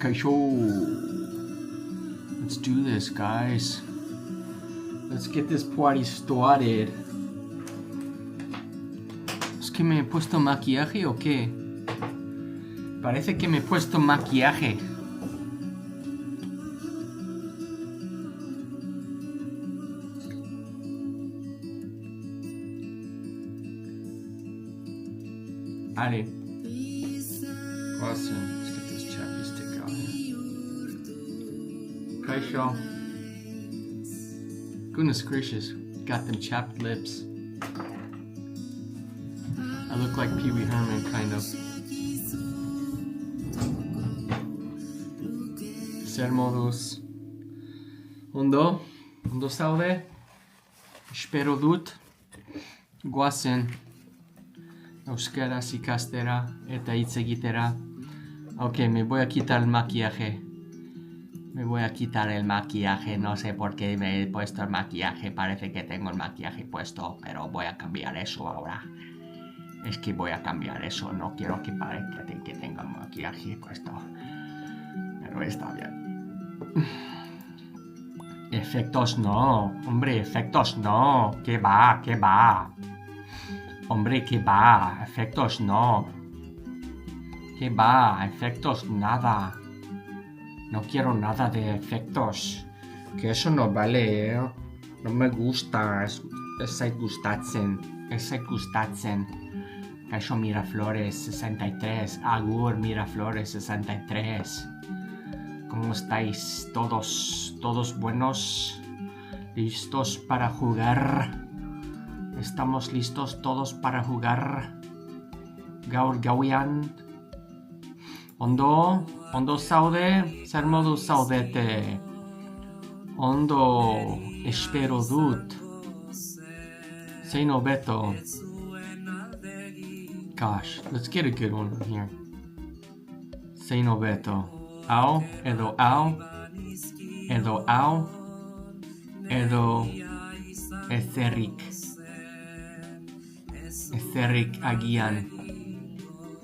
Kaixo. Let's do this, guys. Let's get this party started. ¿Es que me he puesto maquillaje o qué? Parece que me he puesto maquillaje. Vale. Awesome. Let's get this chappy stick out here. Kaixo. Goodness gracious. Got them chapped lips. I look like Pee Wee Herman, kind of. Sermodus. Ondo zaude. Espero dut. Goazen. Euskaraz ikastera eta hitz egitera. Ok, me voy a quitar el maquillaje. Me voy a quitar el maquillaje. No sé por qué me he puesto el maquillaje. Parece que tengo el maquillaje puesto, pero voy a cambiar eso ahora. Es que voy a cambiar eso. No quiero que parezca que tenga el maquillaje puesto. Pero está bien. Efectos no. Hombre, efectos no. ¿Qué va? ¿Qué va? Hombre, ¿qué va? Efectos no. ¿Qué va? Efectos nada. No quiero nada de efectos. Que eso no vale, ¿eh? No me gusta. Es gustatzen. Kaixo Miraflores 63. Agur Miraflores 63. ¿Cómo estáis todos? ¿Todos buenos? ¿Listos para jugar? ¿Estamos listos todos para jugar? Gaur gauean. Ondo zaude? Zer modu zaudete? Ondo espero dut. Zein hobeto. Gosh, let's get a good one here. Zein hobeto. Au, edo au. Edo au. Edo ezerrik. Ezerrik agian.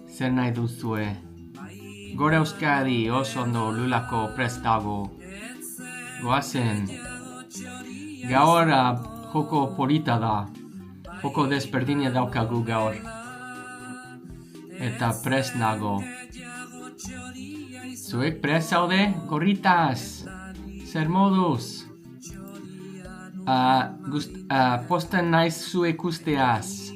Zer nahi duzue? Gora Euskadi oso ondo lulako prest dago. Goazen. Gaur joko polita da. Joko desberdina daukagu gaur. Eta prest nago. Zuek prest zaude? Gorritas. Zer moduz? Posten naiz zuek usteaz.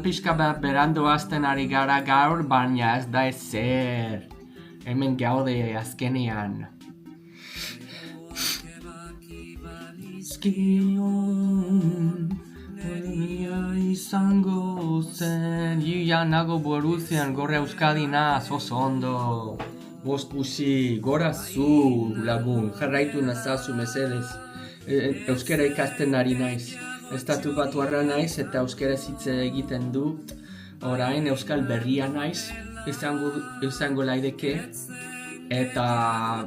Pixka bat berandu hasten ari gara gaur, baina ez da ezer. Hemen gaude azkenean. Zkion, izango zen. Ja nago Boruzian, Gora Euskadi naz, oso ondo. Boskusi, gora zu lagun, jarraitu nazazu mesedez. Euskara ikasten ari naiz. Estatu batuarra naiz eta euskaraz hitz egiten dut. Orain euskal berria naiz, izango laideke. Eta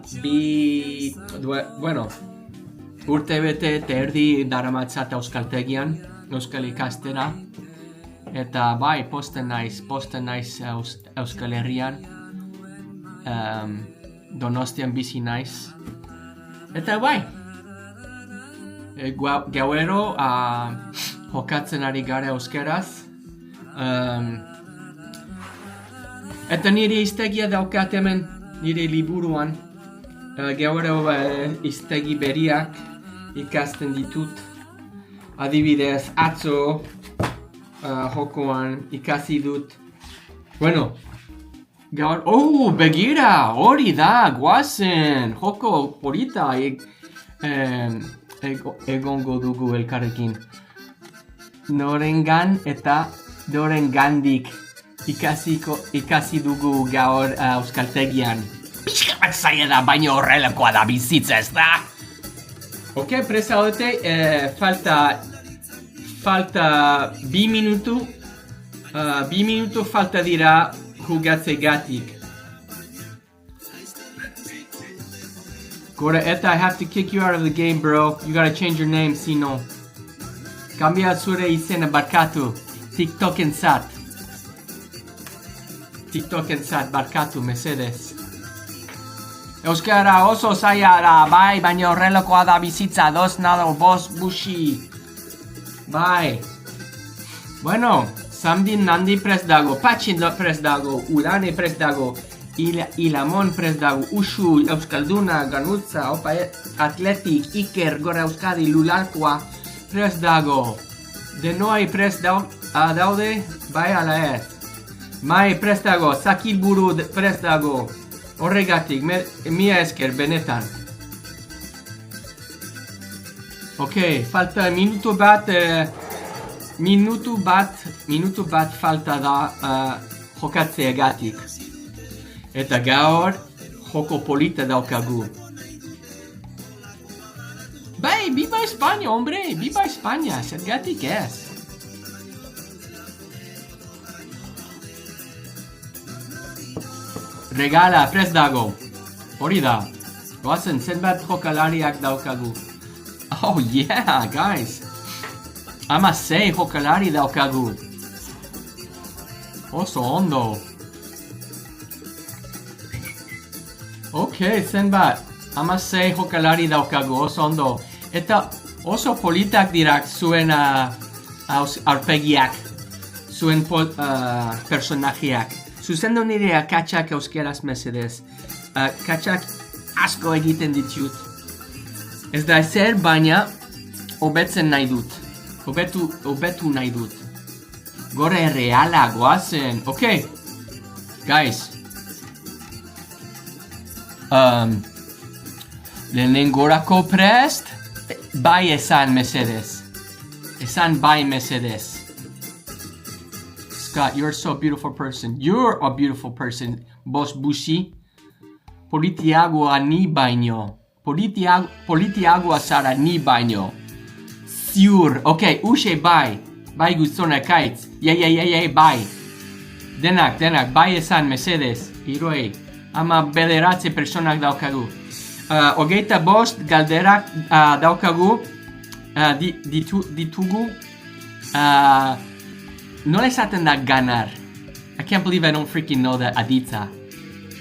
urte bete eta erdi daramatzat euskaltegian, euskal ikastera. Eta bai, posten naiz Euskal Herrian. Donostian bizi naiz. Eta bai, gauero jokatzen ari gara euskeraz. Eta nire hiztegia daukat hemen, nire liburuan. Gauero hiztegi berriak ikasten ditut. Adibidez, atzo jokoan ikasi dut. Bueno, gaur, begira, hori da, guazen, joko polita egongo dugu elkarrekin. Norengan eta norengandik ikasi dugu gaur euskaltegian. Pixka bat zaila da, baina horrelakoa da bizitza, ez da? Ok, presa hodete, falta 2 minutu. 2 minutu falta dira jugatzegatik. Gora, Eta, I have to kick you out of the game, bro. You gotta change your name, sino. Cambia zure izena barkatu. TikToken sat, barkatu, mesedez. Euskara oso zaila da, bai, baina horrelakoa da bizitza, dos nado, bos bushi. Bai. Bueno, Samdin Nandi prest dago, Patxin prest dago, Udane prest dago, Ilamon prest dago, Usu, Euskalduna, Ganutza, Opa Atletik, Iker, Gora Euskadi, Lulalkoa prest dago. Denoi prest daude, bai ala ez. Mai prest dago, Zakilburu prest dago. Horregatik, mia esker, benetan. Ok, falta minutu bat falta da jokatzeagatik. Eta gaur, joko polita daukagu. Bai, viva España, hombre, viva España, zergatik ez. Regala, prest dago. Hori da. Goazen, zenbat jokalariak daukagu. Oh yeah, guys. Ama 6 jokalari daukagu. Oso ondo. Ok, zenbat. Ama 6 jokalari daukagu, oso ondo. Eta oso politak dirak zuen aurpegiak. Zuen personajeak. Zuzendu nire akatsak euskeraz mesedez. Akatsak asko egiten ditut. Ez da ezer, baina hobetzen nahi dut. Hobetu nahi dut. Gore reala goazen. Ok. Guys. Lehenengorako prest? Bai esan mesedez. Esan bai mesedez. Scott, you're so beautiful person. You're a beautiful person, Boss Bushi. Politiagoa ni baino. Politiagoa zara ni baino. Ziur. Ok, uxe bai. Bai guztona kaitz. Yei, bai. Denak, bai esan mesedez. Hiroi. Ama bederatze personak daukagu. Hogeita bost galderak daukagu. Ditugu. Nola esaten da ganar? I can't believe I don't freaking know that, aditza.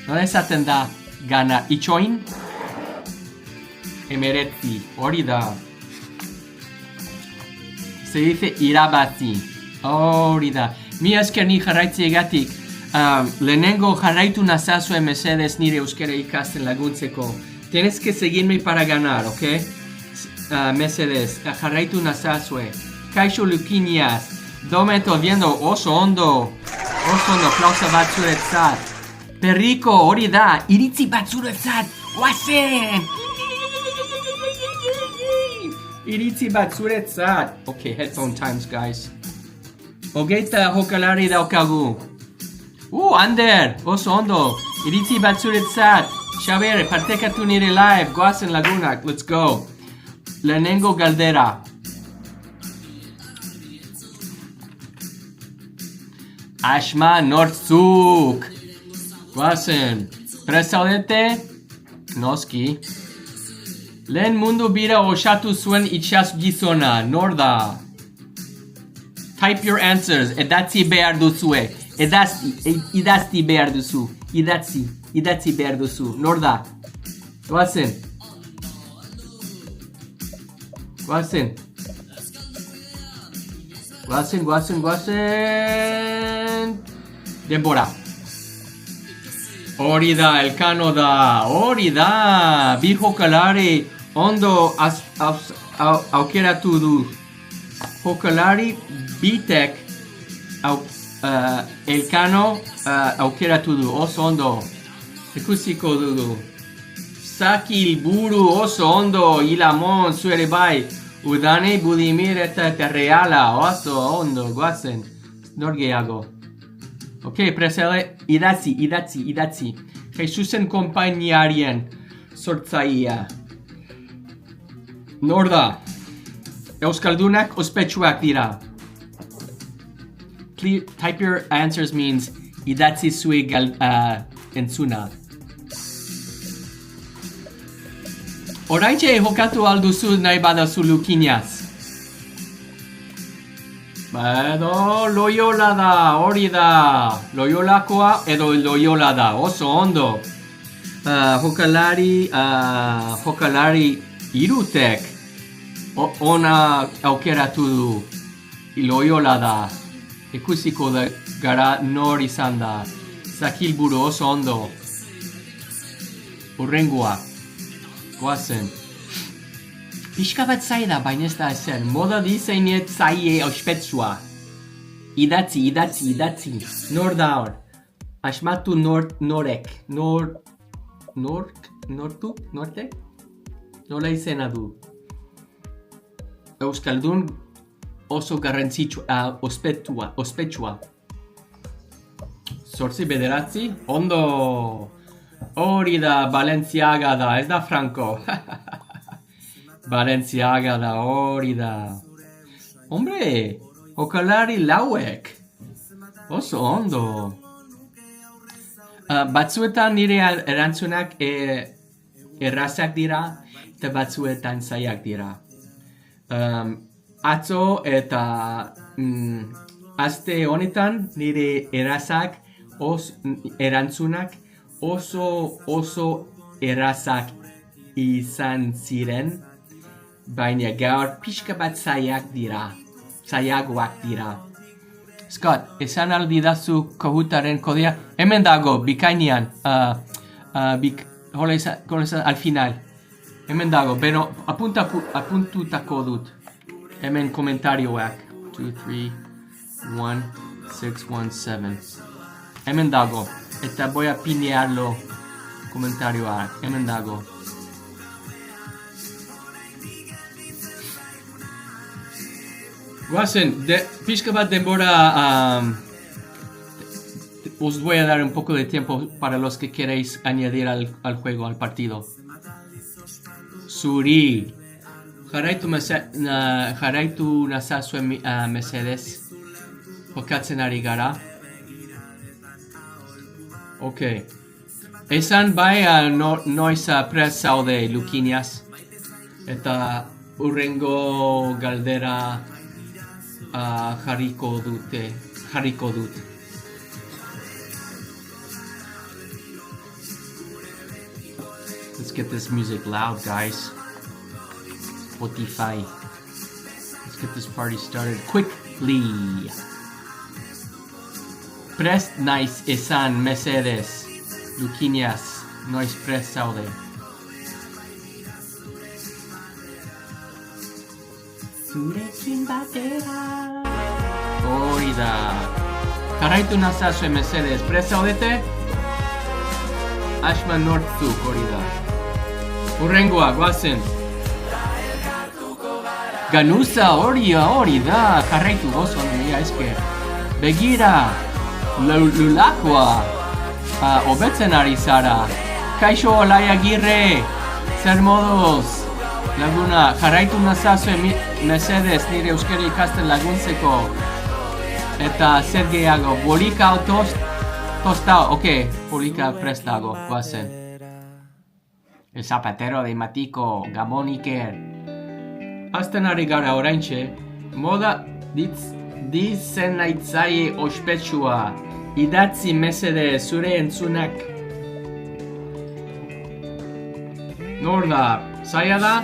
Nola esaten da ganar? Itxoin? Emeretzi. Hori da. Se dice irabazi. Hori da. Mi esker ni jarraitziegatik. Lehenengo jarraitu nazazue mesedez nire euskera ikasten laguntzeko. Tienes que seguirme para ganar, ok? Mesedez, jarraitu nazazue. Kaixo Lukiniaz. Momento viendo oso ondo. Aplausa bat zuretzat. Perriko, hori da. Iritzi bat zuretzat. Oazen! Iritzi bat zuretzat. Ok, headphone times, guys. Hogeita jokalari daukagu. Ander, oso ondo. Iritzi bat zuretzat. Xaber, partekatu nire live. Goazen lagunak, let's go. Lehenengo galdera. Ashma nortzuk. Goazen. Presaudete? Noski. Lehen mundu bira osatu zuen itxas gizona. Norda. Type your answers. Edatzi behar duzue. Idazti behar duzu. Idatzi behar duzu. Norda. Goazen. Goazen. Denbora. Hori da, Elkano da. Hori da. Bi jokalari ondo aukeratu du. Jokalari bitek Elkano aukeratu du. Oso ondo. Ikusiko dugu. Zakilburu oso ondo. Ilamon zuere bai. Udane, Budimir eta Reala. Oso ondo. Goazen. Norgeago. Ok, presele, idatzi. Jesusen kompainiarien sortzaia. Norda. Euskaldunak ospetsuak dira. Type your answers means idatzi zue entzuna. Oraintxe jokatu alduzu nahi badazu Lukinaz. Edo Loyola da, hori da. Loyolakoa edo Loyola da, oso ondo. jokalari irutek ona aukeratu du Loyola da. Ikusiko da gara nor izan da. Zakilburu oso ondo. Urrengua. Goazen. Pixka bat zai da, baina ez da ezen. Moda diseinet zaie ospetsua. Idatzi. Nor da hor? Asmatu norek. Nortek? Nola izena du? Euskaldun oso garrantzitsua, ospetsua. 8 ondo. Hori da Balenciaga da, ez da Franco. Balenciaga da, hori da. Hombre, jokalari lauek. Oso ondo. Batzuetan nire erantzunak errazak dira, eta batzuetan zaiak dira. Atzo eta aste honetan nire errazak erantzunak oso errazak izan ziren, baina gaur pixka bat zaiagoak dira. Scott, esan aldidazu Kahutaren kodea, hemen dago, bikainean, al final. Hemen dago, beno, apuntutako dut. Hemen komentarioak. 2, 3, 1, 6, 1, 7. Hemen dago. Eta voy a pinearlo komentarioak. Hemen dago. Guazen, pixka bat denbora, os voy a dar un poco de tiempo para los que queréis añadir al juego, al partido. Zuri, jarraitu nazazue mesedez, jokatzen ari gara. Ok. Esan bai noiz prest zaude Lukiniaz, eta urrengo galdera jarriko dut. Let's get this music loud, guys. Spotify. Let's get this party started quickly. Prest naiz esan mesedez, Lukiniaz, noiz prest zaude. Zurekin batera. Hori da. Jarraitu nazazue mesedez, prest zaudete? Ashman Nortzuk, hori da. Urrengoa, goazen. Ganuza, hori da. Jarraitu gozo, mila esker. Begira, lulakoa. Obetzen ari zara. Kaixo, Olai Agirre. Zer moduz. Laguna, jarraitu nazazue mesedez nire euskara ikasten laguntzeko. Eta zer gehiago, bolika o tostao, ok, bolika prestago, guazen. El zapatero de Matiko, Gamon Iker. Azten ari gara oraintxe, moda ditzen naitzaie ospetsua. Idatzi mesedez zure entzunak. Nor da, zaila da?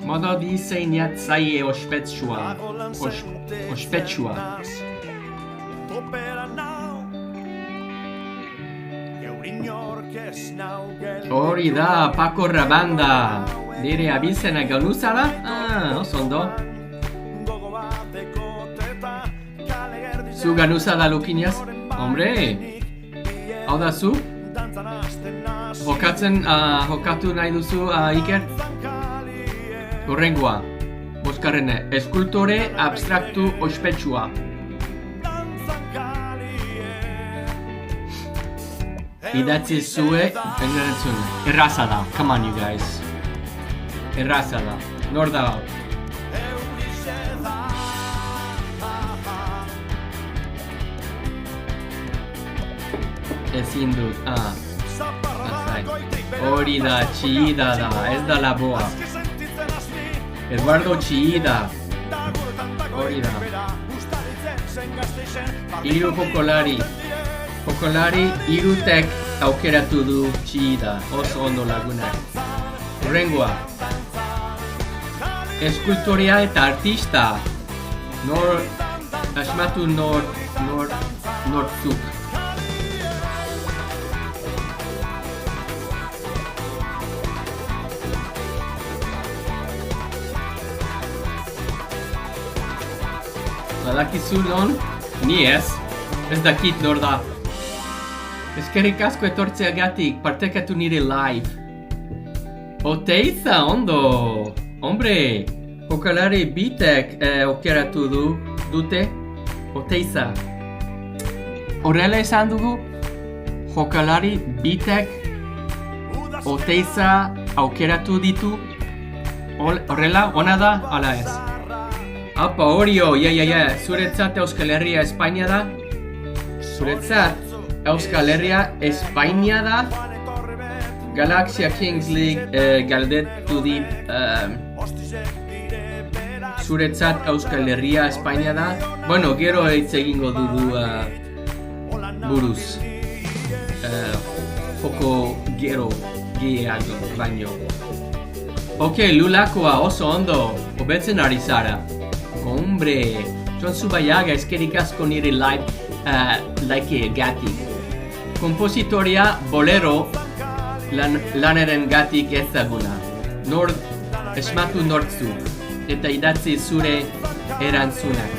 Moda diseinatzaile ospetsua. Hori da, Paco Rabanda. Nire abizena ganuza da? Oso ondo. Zu ganuza da Lukiniaz? Hombre, hau da zu? Jokatu nahi duzu, Iker? Horrengoa, boskarrene, eskultore abstraktu ospetsua. Idatzi zue, engarentzun, erraza da, come on you guys. Erraza da, nor da hau. Ezin dut, hori da, txida da, ez da laboa. Eduardo Chillida. Hori da. Hiru jokolari. Jokolari irutek aukeratu du txida, oso ondo lagunak. Hurrengoa. Eskultorea eta artista. Asmatu nortzuk. Badakizu non? Ni ez dakit nor da. Eskerrik asko etortzeagatik, partekatu nire live. Oteiza, ondo! Hombre, jokalari bitek aukeratu dute. Oteiza. Horrela esan dugu, jokalari bitek Oteiza aukeratu ditu. Horrela, ona da, ala ez. Apa, Orio, zuretzat Euskal Herria Espainia da? Zuretzat Euskal Herria Espainia da? Galaxia Kings League galdetu dit zuretzat Euskal Herria Espainia da? Bueno, gero hitz egingo dugu buruz. Joko gero gehiago baino. Ok, Lulakoa oso ondo, hobetzen ari zara. Hombre, Jon Zubaiaga eskerrik asko nire like gatik. Kompositoria bolero lanaren gatik ezaguna. Esmatu nortzu eta idatzi zure erantzunak.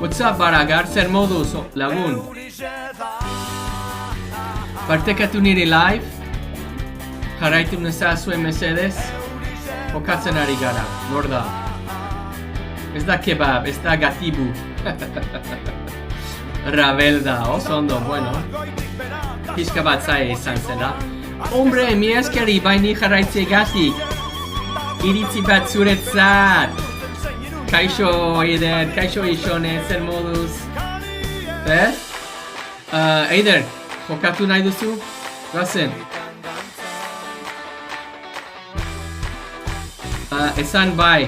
WhatsApp Baragar, zer moduz lagun? Partekatu nire live, jarraitu nezazue mesedez, jokatzen ari gara, nor da? Ez da kebab, ez da gatibu. Rabelda, oso ondo, bueno. Pizka bat zaila izan zela. Hombre, mi eskeri baini jarraitzegatik. Iritzi bat zuretzat. Kaixo, Eider, kaixo Ixone, zer moduz. Eider, jokatu nahi duzu? Gazen. Esan bai.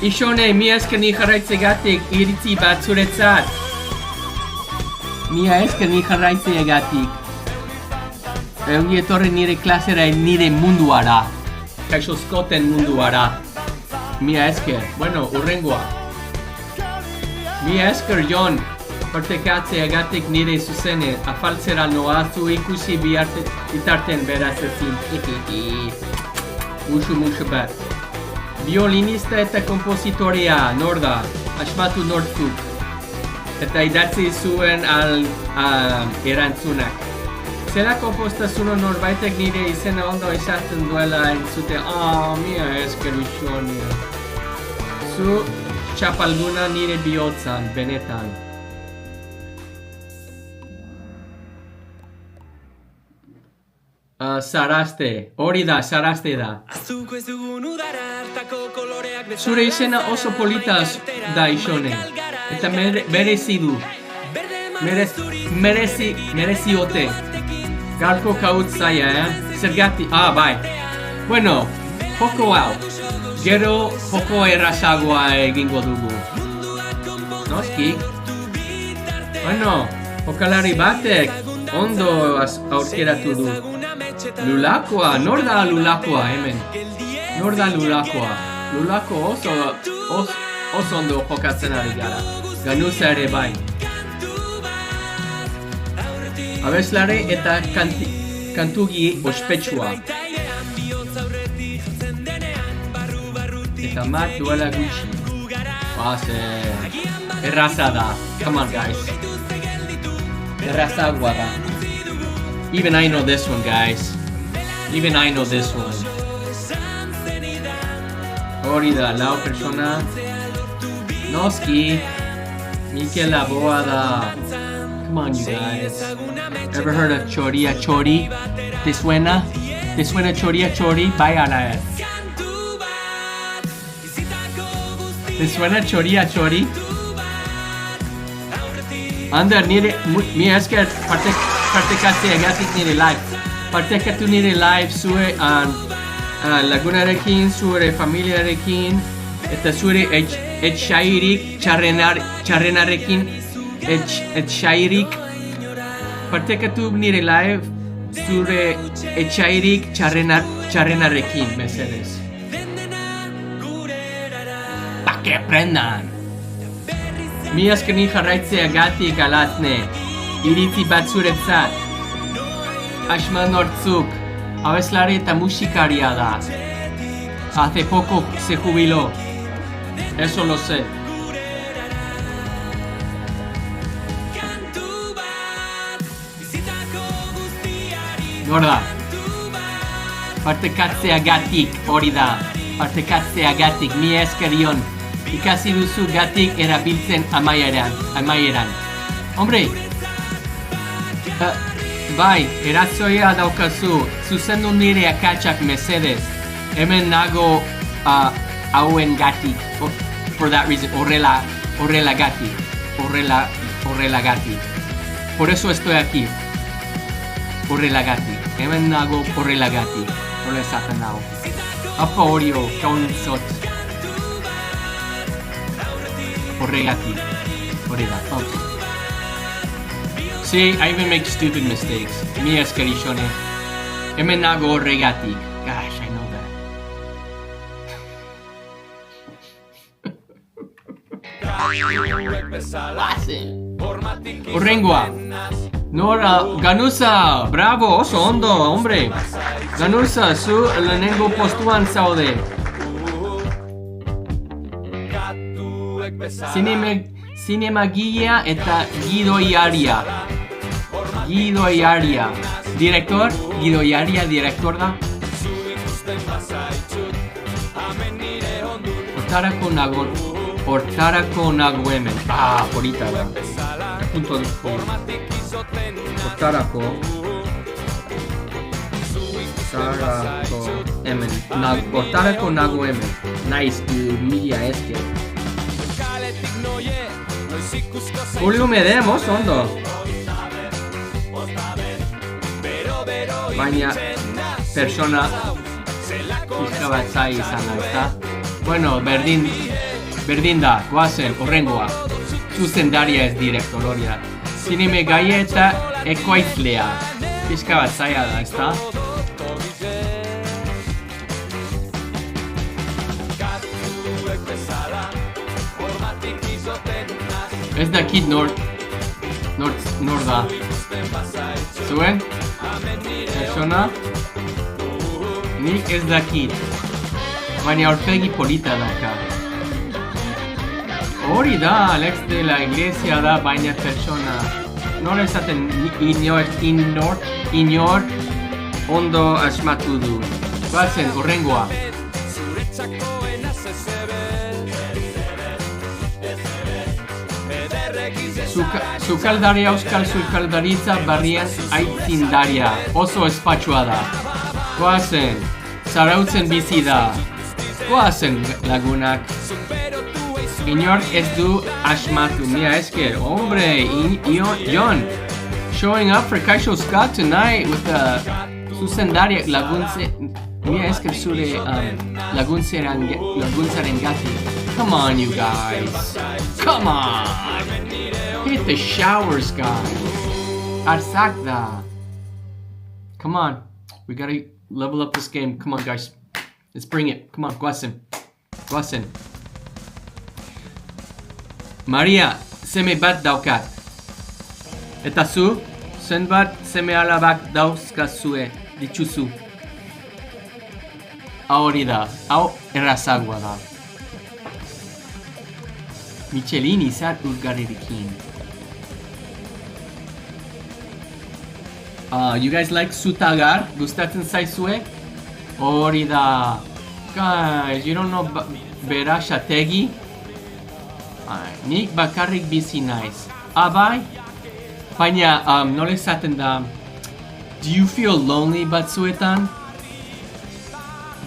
Ixone, mi esker ni jarraitzegatik iritzi bat zuretzat. Mi esker ni jarraitzegatik. Ongi etorri nire klasera nire munduara. Kaixo Scotten munduara. Mi esker. Bueno, hurrengoa. Mi esker, Jon. Partekatzeagatik nire zuzene. Afaltzera noazu ikusi bitarten beraz ezin. Musu bat. Violinista eta kompositorea, nor da, asmatu nortzuk. Eta idatzi zuen erantzunak. Zera kompostazuna norbaitek nire izena ondo esaten duela entzute, mia esker Ixone. Zu txapalduna nire bihotzan, benetan. Saraste, hori da, Saraste da. Zure izena oso politaz da Ixone. Eta merezi du. Merezi ote. Galko kaut zaia, Zergati, bai. Bueno, joko hau. Gero joko errazagoa egingo dugu. Noski? Bueno, jokalari batek ondo aurkeratu du. Lulakoa, nor da Lulakoa hemen? Nor da Lulakoa? Lulako oso ondo jokatzen ari gara. Ganuza ere bai. Abeslare eta kantugi ospetsua. Eta mat duela gutxi. Erraza da. Come on, guys. Errazagoa da. Even I know this one, guys. Even I know this one. Hori da, lau persona. Noski. Mikel Laboa da. Come on, you guys. Ever heard of Choria Chori? ¿Te suena? ¿Te suena Choria Chori? Vaya la es. ¿Te suena Choria Chori? Ander, mi esker partekatzeagatik nire live. Partekatu nire live zure lagunarekin, zure familiarekin, eta zure etxairik txarrenarekin etxairik. Partekatu nire live zure etxairik txarrenarekin, mesedez. Pa que aprendan! Mi esker ni jarraitzeagatik alatne, iritzi bat zuretzat. Ashman Nortzuk, abeslari eta musikaria da. Hace poco se jubiló. Eso lo sé. Gorda. Partekatzeagatik hori da. Partekatzeagatik mi eskerion. Ikasi duzu gatik erabiltzen amaieran. Hombre! Bai, erazoia daukazu. Zuzendu nire akatsak mesedez. Hemen nago hauen gatik. For that reason, horrela gatik. Horrela gatik. Por eso estoy aquí. Horrela gatik. Hemen nago horrela gatik. Horrela esaten nago. Apa horio, kauntzot. Horregatik. Horrela, okay. See, I even make stupid mistakes. Mi eskerixone. Hemen nago horregatik. Gosh, I know that. Horrengoa. Nora, Ganuza, bravo, oso ondo, hombre. Ganuza, zu lehenengo postuan zaude. Zinemagilea eta gidoiaria. Director, gidoiaria, director da. Hortarako nago hemen. Polita da. Punto de Hortarako nago hemen. Nice, mila esker. Julio Medemos, ondo. Baina persona pixkabatzai izan da, ezta? Bueno, berdin da, goazen, horrengoa. Zuzendaria ez direktororia. Zineme gaia eta ekoizlea. Pixkabatzaia da, ezta? Ez dakit nor da. Zuen? Persona? Nik ez dakit. Baina aurpegi polita daka. Hori da, Alex de la Iglesia da, baina persona. Nor esaten inor ondo asmatu du. Batzen, horrengoa. Sukaldaria euskal sukaldaritza barrian aitzindaria. Oso espatsua da. Goazen, zarautzen bizi da. Goazen lagunak. Inork ez du asmatu. Mia esker, hombre, Jon. Showing up for Kaixo Scott tonight with the zuzendaria laguntze. Mia esker zure laguntzaren gati. Come on, you guys. Come on. Hit the showers, guys. Arsakda. Come on. We gotta level up this game. Come on, guys. Let's bring it. Come on, Guasen. Maria, seme bat daukat. Eta zu, zenbat seme alabak dauzkazue dituzu. Hori da, hau errazagua da. Michelin izar urgarrirekin. You guys like Sutagar? Gustatzen zaizue? Hori da. Guys, you don't know Berasategi? Nik bakarrik bizi naiz. Bai? Baina, nola esaten da. Do you feel lonely batzuetan?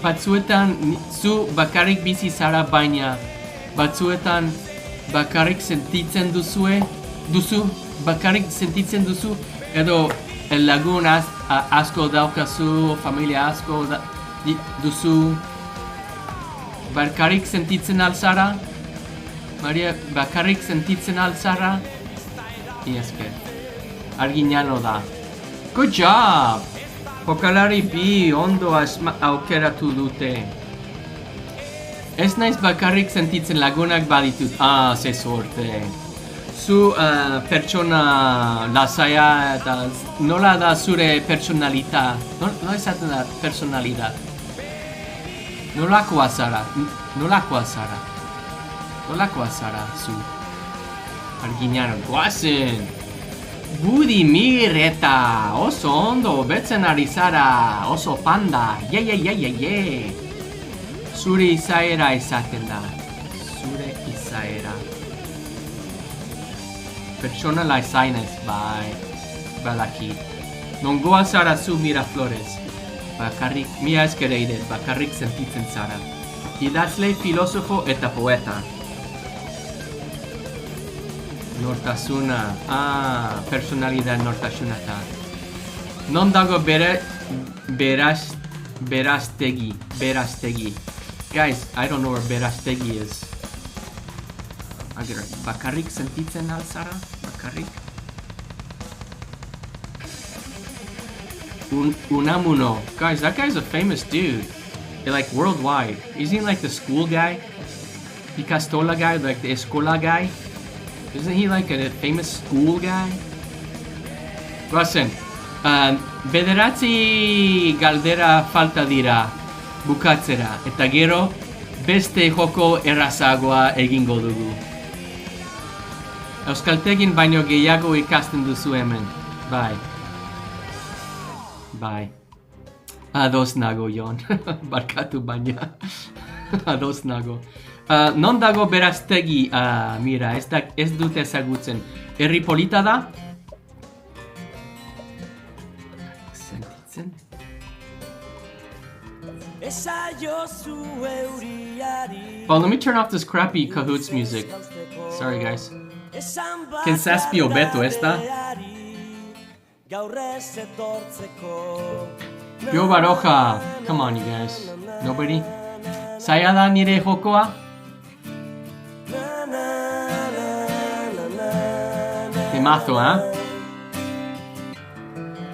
Batzuetan, zu bakarrik bizi zara baina batzuetan bakarrik sentitzen duzu, bakarrik sentitzen duzu, edo lagun asko daukazu, familia asko duzu, bakarrik sentitzen alzara? Maria, bakarrik sentitzen alzara? Esker, arginano da. Good job! Jokalari bi ondo aukeratu dute. Ez naiz bakarrik sentitzen lagunak baditut. Ze sorte. Zu pertsona lasaia eta nola da zure personalita? Nola esaten da personalidad? Nolakoa zara? Nolakoa zara zu? Arginiano, goazen! Budimir eta oso ondo betzen ari zara, oso panda, ye. Zure izaera izaten da, zure izaera. Pertsonala izainez, bai, badakit. Nongoa zara zu Miraflores, bakarrik, mila eskere idet, bakarrik sentitzen zara. Idazle, filosofo eta poeta. Nortasuna, personalidad nortasunata. Non dago berastegi. Guys, I don't know where berastegi is. Bakarrik sentitzen alzara? Bakarrik? Unamuno. Guys, that guy's a famous dude. Like worldwide. Isn't he like the school guy? The Castola guy, like the Escola guy? Isn't he like a famous school guy? Goazen, bederatzi galdera falta dira bukatzera, eta gero beste joko errazagoa egingo dugu. Euskaltegin baino gehiago ikasten duzu hemen, bai. Ados nago, Jon, barkatu baina, ados nago. Non dago berastegi, mira, ez dut ezagutzen. Herri polita da? Sentitzen? Well, let me turn off this crappy Cahoots music. Sorry, guys. Ken zazpio beto, ez da? Yo Baroja. Come on, you guys. Nobody? Zaila da nire jokoa? Temazo,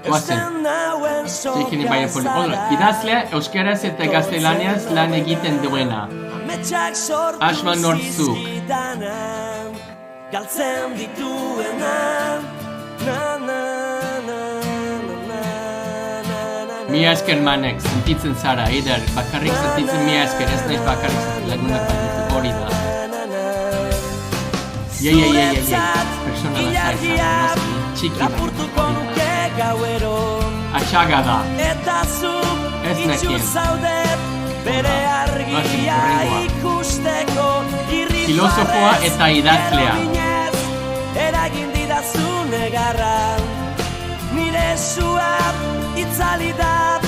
Goazen. Zekini baina idazlea euskeraz eta gaztelaniaz lan egiten duena. Ashman Nortzuk. Mila esker manek, sentitzen zara, Eider, bakarrik sentitzen mila esker, ez naiz bakarrik sentitzen lagunak baina hori da. Ye. Persona lasaizara, noski, txiki baina hori da. Atxaga da. Ez nekien. Goazen, horrengoa. Filosofoa eta idazlea. Nire sua itzalidat,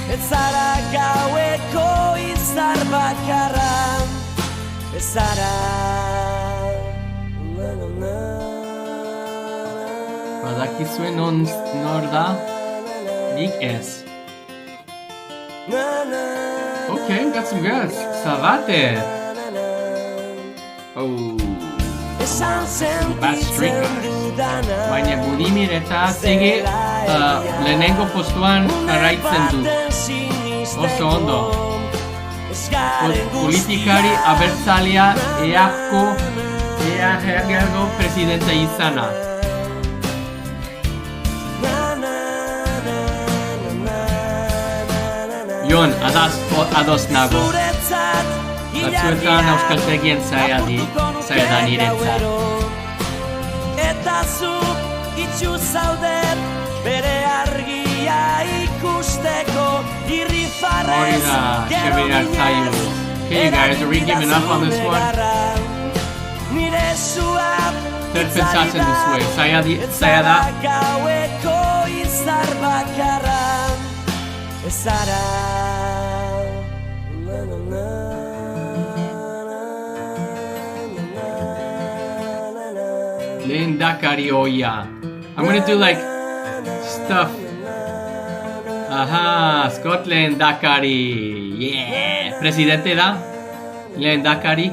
ez zara gaueko izar bakarra, ez zara. Badakizuen nor da? Nik ez. Okay, got some girls. Sabate. Oh. Bad streak, baina Budimir eta Zege lehenengo postuan jarraitzen du. Oso ondo. Politikari abertzalea EAGko presidente izana. Jon, ados nago. Batzuetan euskaltegien zaila da niretzat. Eta zu itxu zaudet bere argia ikusteko irri farrez. Hori da, Xabier Artzaiu. Okay, you guys, are we giving up on this one? Zer pentsatzen duzue, zaila da? Gaueko izar bakarra ezara. Lehendakari oia. I'm gonna do like stuff. Aha, Scott Lehendakari. Yeah, presidente da. Lehendakari.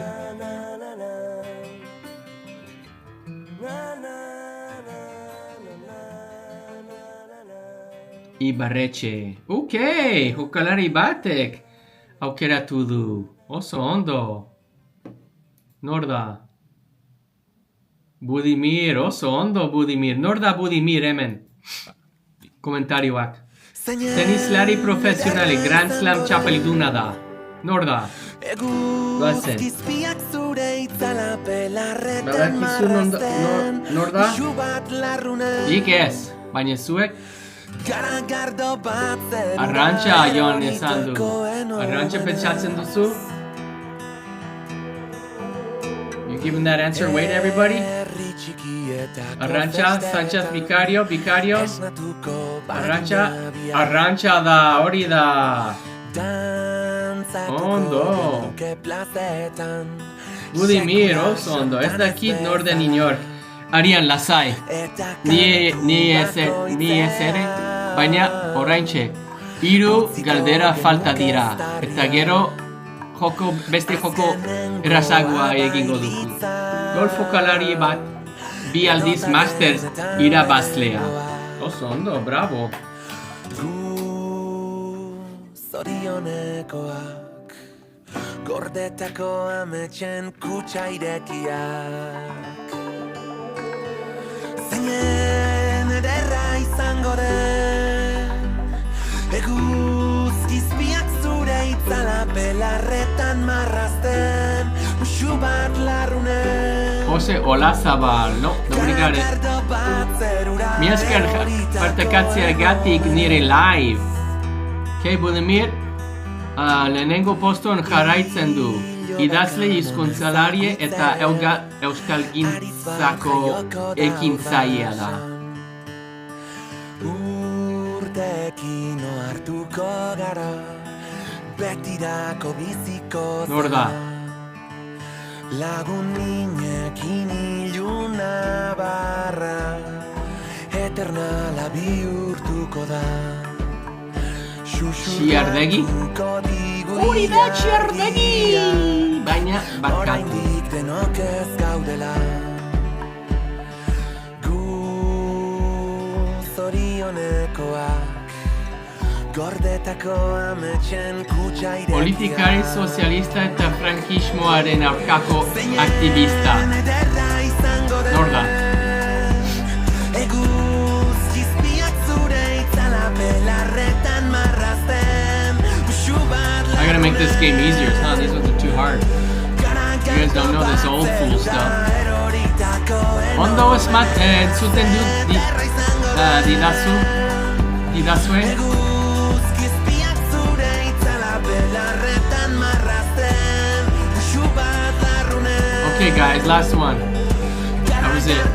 Ibarretxe. Jokalari batek aukeratu du. Oso ondo. Nor da? Budimir, oso ondo Budimir. Nor da Budimir hemen? Komentarioak. Tenislari profesionali, Grand Slam txapelduna da. Nor da? Goazen. Badakizu nor da? Ik ez, baina zuek? Arrantxa joan esan du. Arrantxa pentsatzen duzu? You giving that answer? Wait, everybody. Arrantxa, Sanchez Vicario. Arrantxa da, hori da. Ondo. Budimir, oso ondo. Ez dakit nor den inork. Arian, lasai. Ni ez ere, baina oraintxe. 3 galdera falta dira. Eta gero, beste joko errazagoa egingo dugu. Golf jokalari bat, 2 aldiz Masters irabazlea. Oso ondo, bravo. Zorionekoak gordetako ametxen kutsa irekiak zeinen ederra izango den eguzkizpiak zure itzala belarretan marrazten musu bat larrunen Jose Olazabal, no brigare. Mi esker partekatzeagatik nire live. Budimir, lehenengo poston jarraitzen du. Idazle hizkuntzalaria eta euskalgintzako ekintzailea da. Urteekin ohartuko gara, betirako biziko zara. Nor da? Lagun ninekin iluna barra, eternala bihurtuko da. Txiardegi? Hori da Txiardegi! Baina barkatu. Oraindik denok ez gaudela. Gu zorionekoak gordetako ametxen kutsa irekiak. Politikari sozialista eta frankismoaren aurkako aktivista. Nor da? I gotta make this game easier. Huh? These ones are too hard. You guys don't know this old fool stuff. Ondo esmat zuten dut didazue. Okay guys, last one. That was it.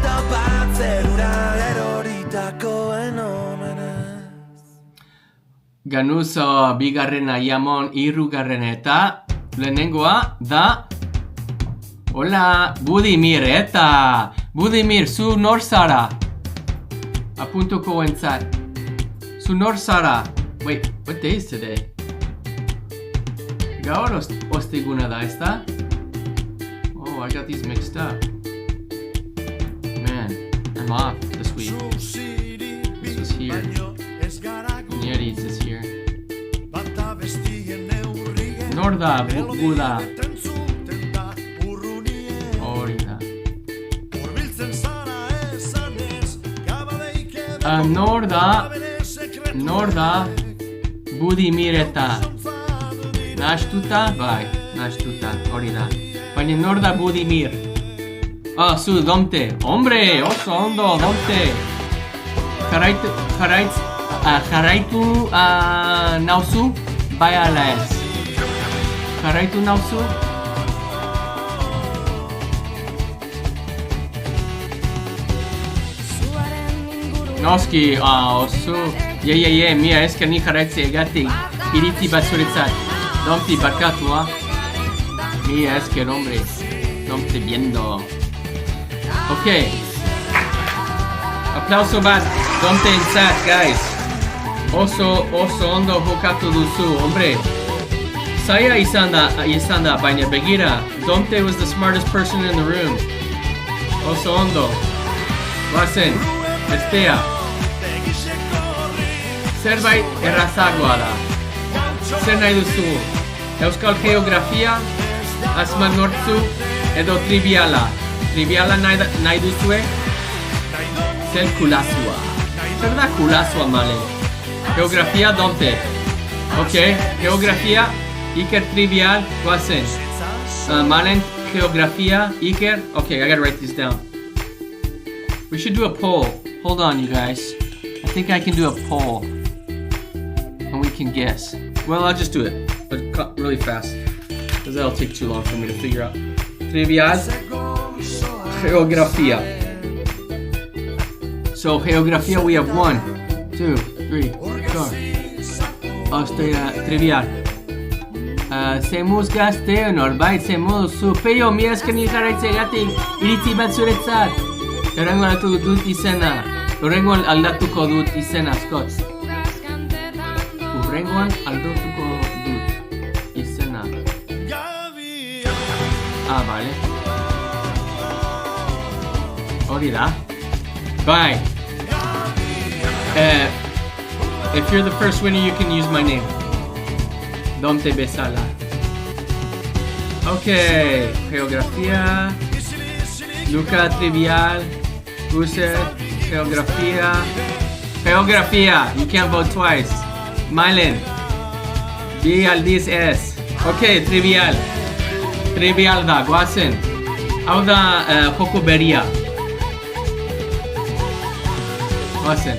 Ganuzo bigarrena jamon hirugarren eta lehenengoa da Hola, Budimir eta Budimir, zu nor zara? Apuntuko entzat. Zu nor zara? Wait, what day is today? Gaur osteguna da, ezta? Oh, I got these mixed up. Man, I'm off this week. This was here. Nieritz is here. Nor da, Buda. Hori da. Nor da, Budimir eta. Nahastuta? Bai, nahastuta, hori da. Baina nor da Budimir? Zu, Domte. Hombre, oso ondo, Domte. Jarraitu nauzu, bai ala ez. Jarraitu nauzu. Noski, oso. Mia esker ni jarraitze egatik. Iritzi bat zuretzat. Domti barkatua. Mia esker, hombre. Domte viendo. Okay. Aplauso bat. Domte in chat, guys. Oso ondo jokatu duzu, hombre. Zaila izan da, baina begira. Domte was the smartest person in the room. Oso ondo. Bazen, bestea. zerbait errazagoa da. Zer nahi duzu? Euskal geografia, asman nortzu, edo triviala. Triviala nahi duzue? Zer kulazua. Zer da kulazua, Malen? Geografia, donte. Ok, geografia, Iker trivial, guazen. Malen, geografia, Iker. Okay, I gotta write these down. We should do a poll. Hold on, you guys. I think I can do a poll. And we can guess. Well, I'll just do it, but really fast. Because that'll take too long for me to figure out. Trivial, geografia. So, geografia, we have 1, 2, 3, 4. Trivial. Zemuz gazte, norbait zemuz, zupeio, mi esken jarraitzegatik, iritzi bat zuretzat. Horrengo aldatu dut izena. Horrengoan aldatuko dut izena, Scott. Horrengoan aldatuko dut izena. Vale. Hori da. Bye. If you're the first winner, you can use my name. Domte Besala. Okay. Geografía. Luca Trivial. User. Geografía. Geografía. You can't vote twice. Mylen. B aldiz S. Okay, trivial. Trivial da, guazen. Hau da joko beria. Guazen.